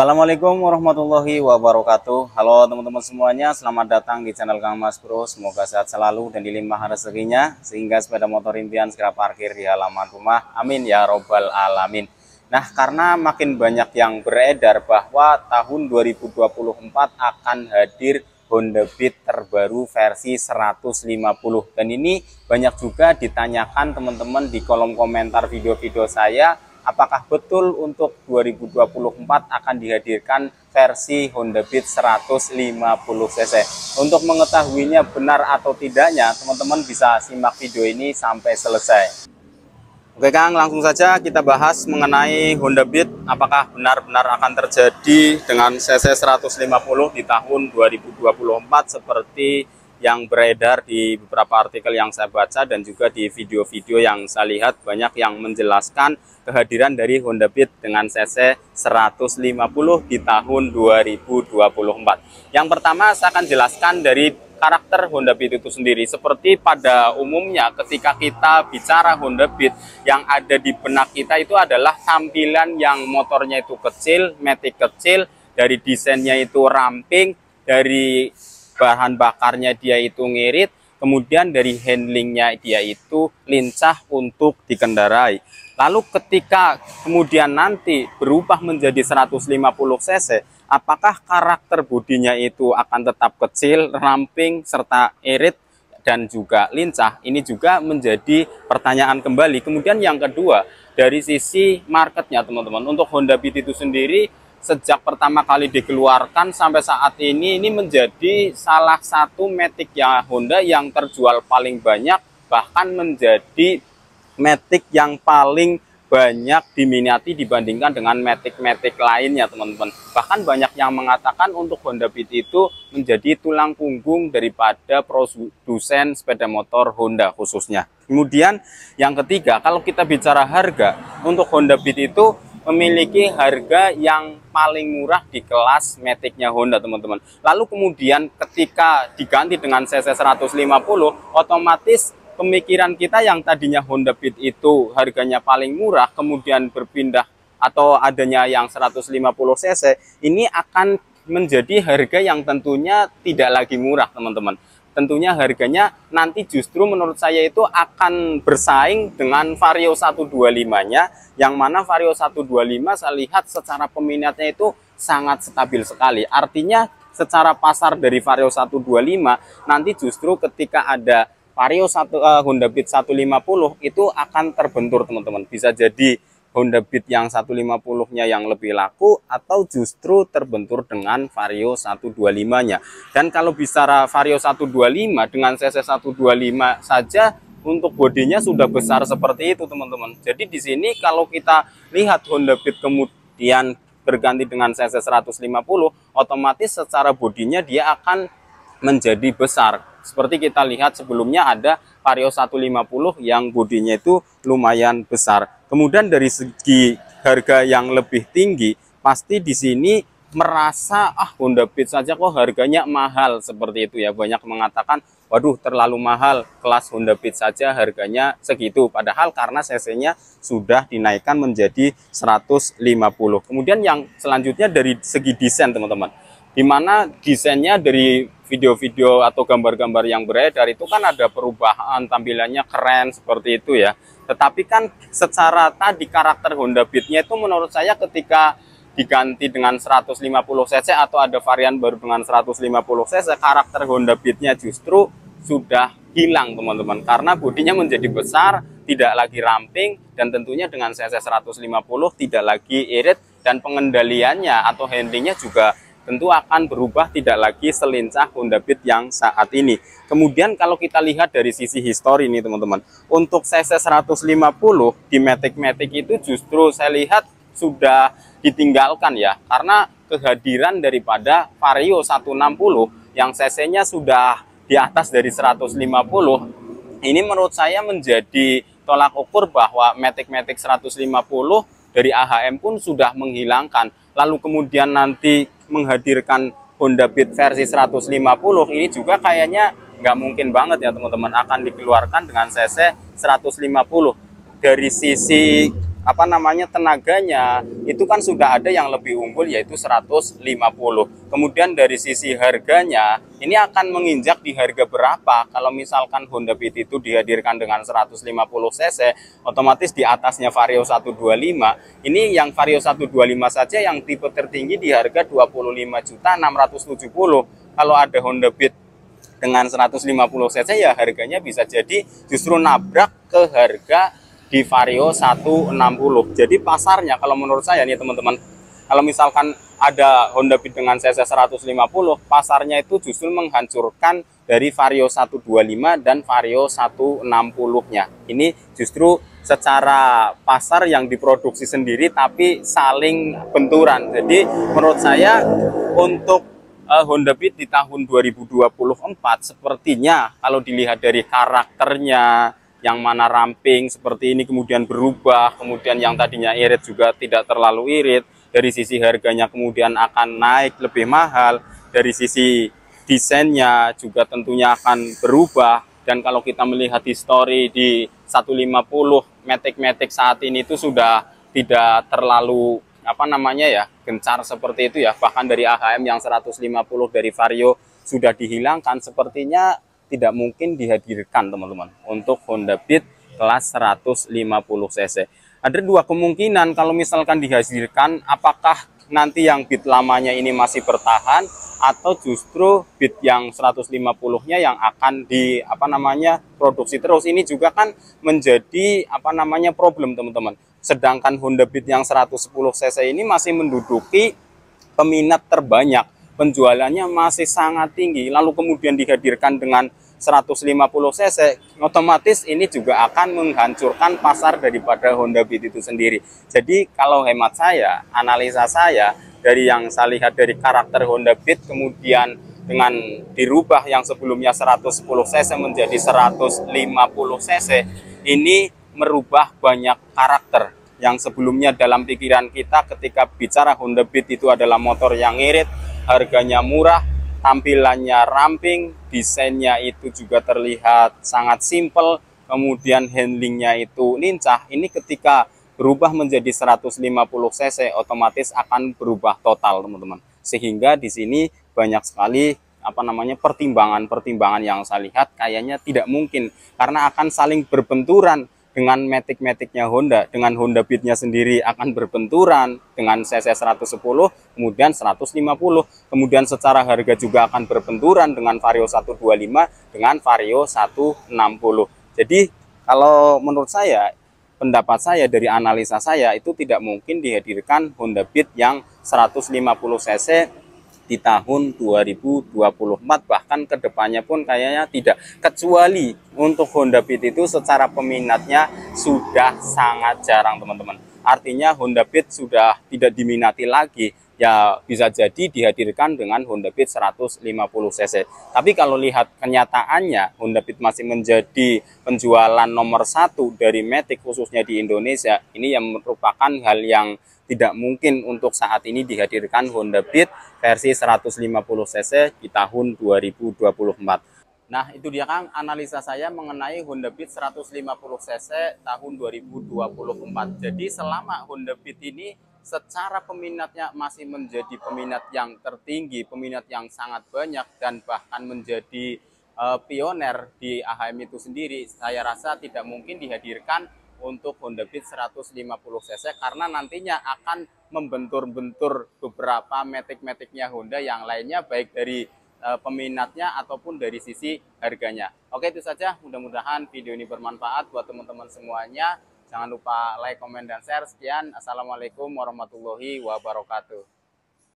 Assalamualaikum warahmatullahi wabarakatuh. Halo teman-teman semuanya, selamat datang di channel Kang Mas Bro. Semoga sehat selalu dan dilimpahkan rezekinya, sehingga sepeda motor impian segera parkir di halaman rumah. Amin ya robbal alamin. Nah, karena makin banyak yang beredar bahwa tahun 2024 akan hadir Honda Beat terbaru versi 150, dan ini banyak juga ditanyakan teman-teman di kolom komentar video-video saya, apakah betul untuk 2024 akan dihadirkan versi Honda Beat 150cc. Untuk mengetahuinya benar atau tidaknya, teman-teman bisa simak video ini sampai selesai. Oke Kang, langsung saja kita bahas mengenai Honda Beat, apakah benar-benar akan terjadi dengan cc 150 di tahun 2024 seperti yang beredar di beberapa artikel yang saya baca dan juga di video-video yang saya lihat. Banyak yang menjelaskan kehadiran dari Honda Beat dengan cc 150 di tahun 2024. Yang pertama saya akan jelaskan dari karakter Honda Beat itu sendiri. Seperti pada umumnya ketika kita bicara Honda Beat, yang ada di benak kita itu adalah tampilan yang motornya itu kecil, matic kecil, dari desainnya itu ramping, dari bahan bakarnya dia itu ngirit, kemudian dari handlingnya dia itu lincah untuk dikendarai. Lalu ketika kemudian nanti berubah menjadi 150cc, apakah karakter bodinya itu akan tetap kecil, ramping, serta irit, dan juga lincah? Ini juga menjadi pertanyaan kembali. Kemudian yang kedua, dari sisi marketnya teman-teman, untuk Honda Beat itu sendiri, sejak pertama kali dikeluarkan sampai saat ini menjadi salah satu matic ya Honda yang terjual paling banyak, bahkan menjadi matic yang paling banyak diminati dibandingkan dengan matic-matic lainnya teman-teman. Bahkan banyak yang mengatakan untuk Honda Beat itu menjadi tulang punggung daripada produsen sepeda motor Honda khususnya. Kemudian yang ketiga, kalau kita bicara harga, untuk Honda Beat itu memiliki harga yang paling murah di kelas maticnya Honda teman-teman. Lalu kemudian ketika diganti dengan cc 150, otomatis pemikiran kita yang tadinya Honda Beat itu harganya paling murah, kemudian berpindah atau adanya yang 150cc, ini akan menjadi harga yang tentunya tidak lagi murah teman-teman. Tentunya harganya nanti justru menurut saya itu akan bersaing dengan Vario 125-nya, yang mana Vario 125 saya lihat secara peminatnya itu sangat stabil sekali. Artinya secara pasar dari Vario 125 nanti justru ketika ada Vario Honda Beat 150 itu akan terbentur teman-teman. Bisa jadi Honda Beat yang 150-nya yang lebih laku, atau justru terbentur dengan Vario 125-nya. Dan kalau bicara Vario 125 dengan cc 125 saja, untuk bodinya sudah besar seperti itu teman-teman. Jadi di sini kalau kita lihat Honda Beat kemudian berganti dengan cc 150, otomatis secara bodinya dia akan menjadi besar. Seperti kita lihat sebelumnya ada Vario 150 yang bodinya itu lumayan besar. Kemudian dari segi harga yang lebih tinggi, pasti di sini merasa Honda Beat saja kok harganya mahal seperti itu ya. Banyak mengatakan, waduh terlalu mahal, kelas Honda Beat saja harganya segitu. Padahal karena cc-nya sudah dinaikkan menjadi 150. Kemudian yang selanjutnya dari segi desain teman-teman, dimana desainnya dari video-video atau gambar-gambar yang beredar itu kan ada perubahan, tampilannya keren seperti itu ya. Tetapi kan secara tadi karakter Honda Beat-nya itu menurut saya ketika diganti dengan 150cc atau ada varian baru dengan 150cc, karakter Honda Beat-nya justru sudah hilang teman-teman, karena bodinya menjadi besar, tidak lagi ramping, dan tentunya dengan cc 150 tidak lagi irit, dan pengendaliannya atau handlingnya juga tentu akan berubah, tidak lagi selincah Honda Beat yang saat ini. Kemudian kalau kita lihat dari sisi histori ini teman-teman, untuk cc 150 di matic-matic itu justru saya lihat sudah ditinggalkan ya, karena kehadiran daripada Vario 160 yang cc-nya sudah di atas dari 150, ini menurut saya menjadi tolak ukur bahwa matic-matic 150 dari AHM pun sudah menghilangkan. Lalu kemudian nanti menghadirkan Honda Beat versi 150, ini juga kayaknya nggak mungkin banget ya teman-teman akan dikeluarkan dengan cc 150. Dari sisi tenaganya itu kan sudah ada yang lebih unggul yaitu 150. Kemudian dari sisi harganya ini akan menginjak di harga berapa? Kalau misalkan Honda Beat itu dihadirkan dengan 150 cc, otomatis di atasnya Vario 125. Ini yang Vario 125 saja yang tipe tertinggi di harga 25.670. Kalau ada Honda Beat dengan 150 cc ya harganya bisa jadi justru nabrak ke harga di Vario 160. Jadi pasarnya kalau menurut saya nih teman-teman, kalau misalkan ada Honda Beat dengan cc 150, pasarnya itu justru menghancurkan dari Vario 125 dan Vario 160-nya. Ini justru secara pasar yang diproduksi sendiri tapi saling benturan. Jadi menurut saya untuk Honda Beat di tahun 2024 sepertinya kalau dilihat dari karakternya, yang mana ramping seperti ini kemudian berubah, kemudian yang tadinya irit juga tidak terlalu irit, dari sisi harganya kemudian akan naik lebih mahal, dari sisi desainnya juga tentunya akan berubah. Dan kalau kita melihat histori di 150 Matic saat ini itu sudah tidak terlalu gencar seperti itu ya, bahkan dari AHM yang 150 dari Vario sudah dihilangkan, sepertinya tidak mungkin dihadirkan teman-teman untuk Honda Beat kelas 150 cc. Ada dua kemungkinan kalau misalkan dihadirkan, apakah nanti yang Beat lamanya ini masih bertahan atau justru Beat yang 150-nya yang akan produksi terus. Ini juga kan menjadi problem teman-teman. Sedangkan Honda Beat yang 110 cc ini masih menduduki peminat terbanyak, penjualannya masih sangat tinggi, lalu kemudian dihadirkan dengan 150 cc, otomatis ini juga akan menghancurkan pasar daripada Honda Beat itu sendiri. Jadi kalau hemat saya, analisa saya, dari yang saya lihat dari karakter Honda Beat, kemudian dengan dirubah yang sebelumnya 110 cc menjadi 150 cc, ini merubah banyak karakter yang sebelumnya dalam pikiran kita ketika bicara Honda Beat itu adalah motor yang irit, harganya murah, tampilannya ramping, desainnya itu juga terlihat sangat simple, kemudian handlingnya itu lincah. Ini ketika berubah menjadi 150 cc otomatis akan berubah total teman-teman. Sehingga di sini banyak sekali pertimbangan-pertimbangan yang saya lihat kayaknya tidak mungkin, karena akan saling berbenturan dengan Matic-nya Honda, dengan Honda Beat-nya sendiri akan berbenturan dengan cc 110, kemudian 150, kemudian secara harga juga akan berbenturan dengan Vario 125 dengan Vario 160. Jadi kalau menurut saya, pendapat saya dari analisa saya, itu tidak mungkin dihadirkan Honda Beat yang 150 cc di tahun 2024, bahkan kedepannya pun kayaknya tidak, kecuali untuk Honda Beat itu secara peminatnya sudah sangat jarang teman-teman. Artinya Honda Beat sudah tidak diminati lagi, ya bisa jadi dihadirkan dengan Honda Beat 150 cc. Tapi kalau lihat kenyataannya, Honda Beat masih menjadi penjualan nomor 1 dari Matic khususnya di Indonesia. Ini yang merupakan hal yang tidak mungkin untuk saat ini dihadirkan Honda Beat versi 150 cc di tahun 2024. Nah, itu dia Kang analisa saya mengenai Honda Beat 150 cc tahun 2024. Jadi selama Honda Beat ini secara peminatnya masih menjadi peminat yang tertinggi, peminat yang sangat banyak, dan bahkan menjadi pioner di AHM itu sendiri, saya rasa tidak mungkin dihadirkan untuk Honda Beat 150 cc karena nantinya akan membentur-bentur beberapa Matic-nya Honda yang lainnya, baik dari peminatnya ataupun dari sisi harganya. Oke, itu saja, mudah-mudahan video ini bermanfaat buat teman-teman semuanya. Jangan lupa like, komen, dan share. Sekian, assalamualaikum warahmatullahi wabarakatuh.